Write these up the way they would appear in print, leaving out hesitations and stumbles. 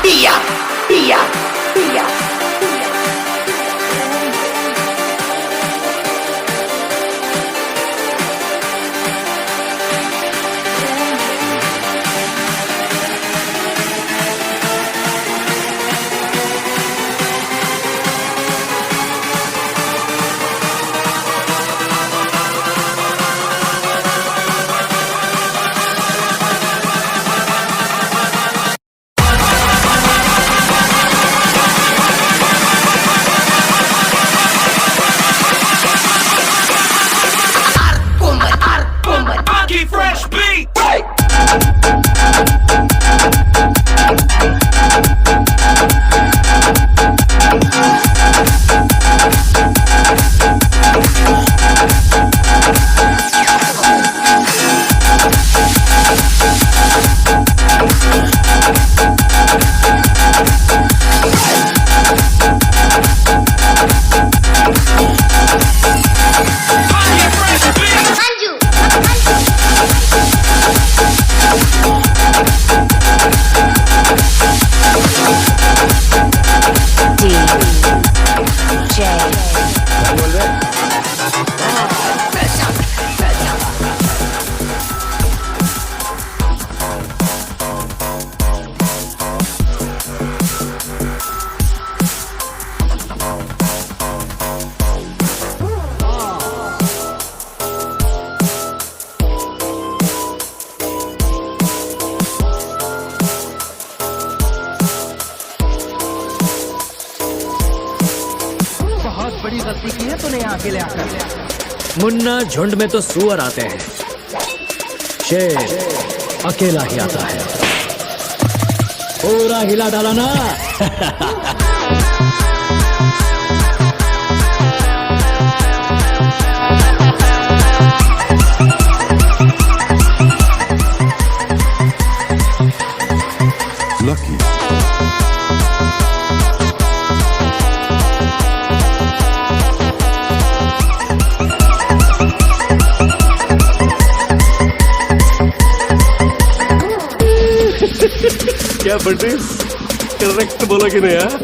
पिया पिया पिया। Fresh beat. बड़ी गलती की है तूने यहाँ अकेले आकर। मुन्ना, झुंड में तो सुअर आते हैं, शेर अकेला ही आता है। पूरा हिला डाला ना। Lucky. क्या बर्थडे करेक्ट बोला कि नहीं यार?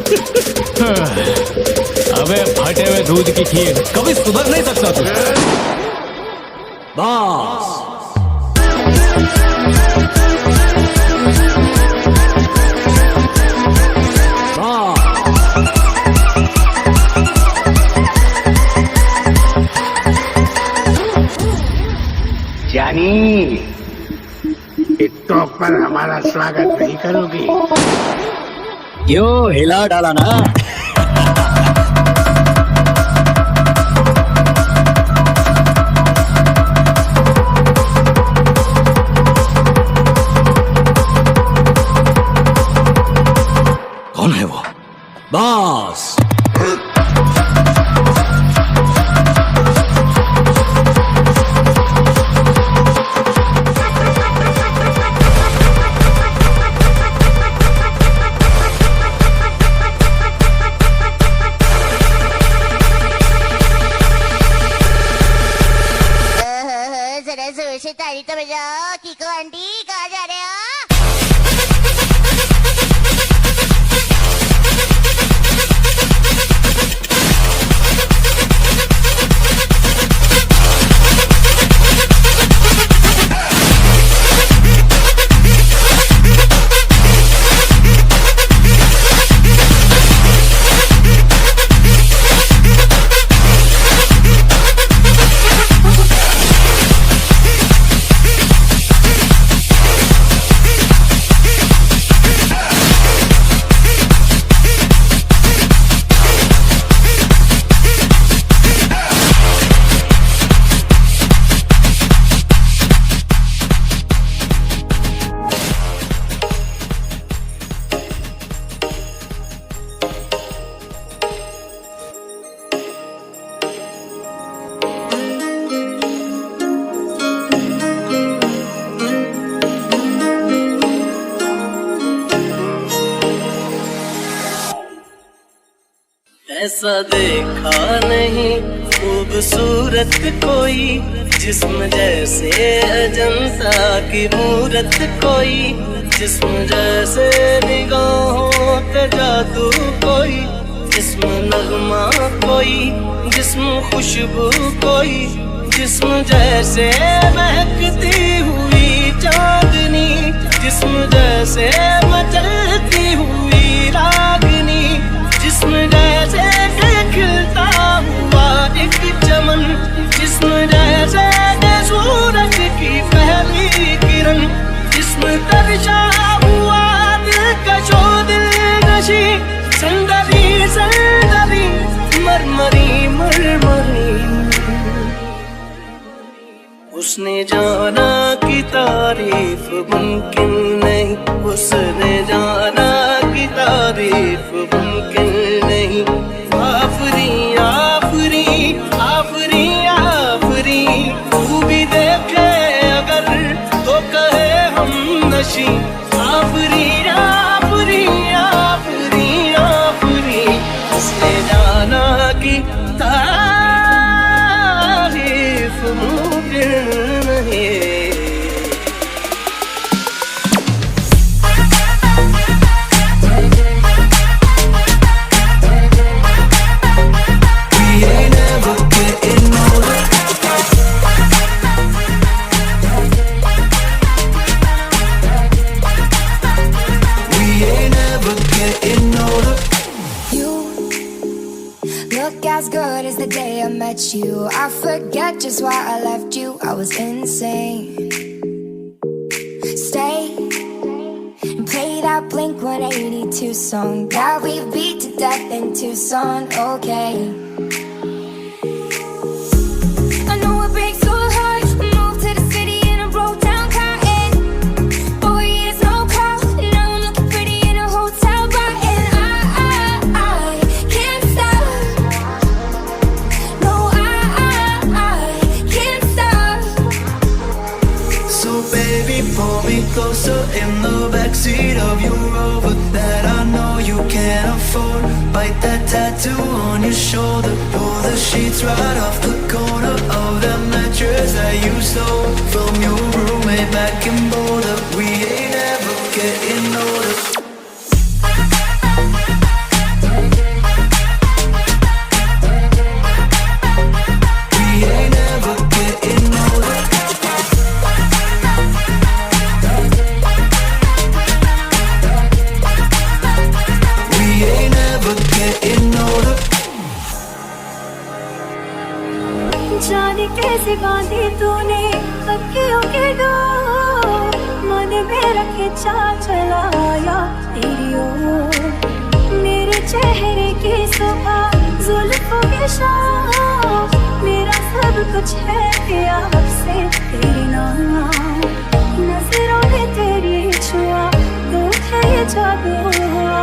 अबे फटे हुए दूध की खीर, कभी सुधर नहीं सकता तू। बस जानी, टिकटॉक पर हमारा स्वागत नहीं करोगी? क्यों, हिला डाला ना। कौन है वो? बॉस। जोर से ताली तो बजाओ। कीको आंटी, कहाँ जा रहे हो? ऐसा देखा नहीं खूबसूरत कोई, जिस्म जैसे अजंता की मूरत कोई, जिस्म जैसे निगाहों पे जादू कोई, जिस्म नगमा कोई, जिस्म खुशबू कोई, जिस्म जैसे महकती हुई चांदनी, जिस्म जैसे मचलती हुई रागनी, जिस्म जैसे खिलता हुआ एक चमन, जिस्म जैसे सूरज की पहली किरण, जिस्म तरशा हुआ दिलकशो दिलकशी, संदरी संदरी मरमरी मरमरी। उसने जाना कि तारीफ मुमकिन नहीं, उसने जाना कि तारीफ मुमकिन नहीं। आफरी आफरी आफरी आफरी, तू भी देखे अगर तो कहे हम नशी। आफरी आफरी आफरी आफरी, उसने जाना कि तारीफ मुमकिन नहीं। As good as the day I met you, I forget just why I left you. I was insane. Stay and play that Blink-182 song that we beat to death in Tucson. Okay, I know it breaks your heart. Moved to the city and I broke down crying. 4 years no call, now I'm looking pretty in a hotel bar, and I can't stop. Pull me closer in the backseat of your Rover that I know you can't afford. Bite that tattoo on your shoulder. Pull the sheets right off the corner of that mattress that you stole from your roommate back in Boulder. We ain't ever getting older. जाने कैसे बांधी तूने तकियों के door, मन मेरा खिंचा चला आया तेरी ओर। मेरे चेहरे की सुबह जुल्फों की शाम, मेरा सब कुछ है तेरा अब से तेरे नाम। नजरों में तेरी छुआ, तो है ये जादू हुआ।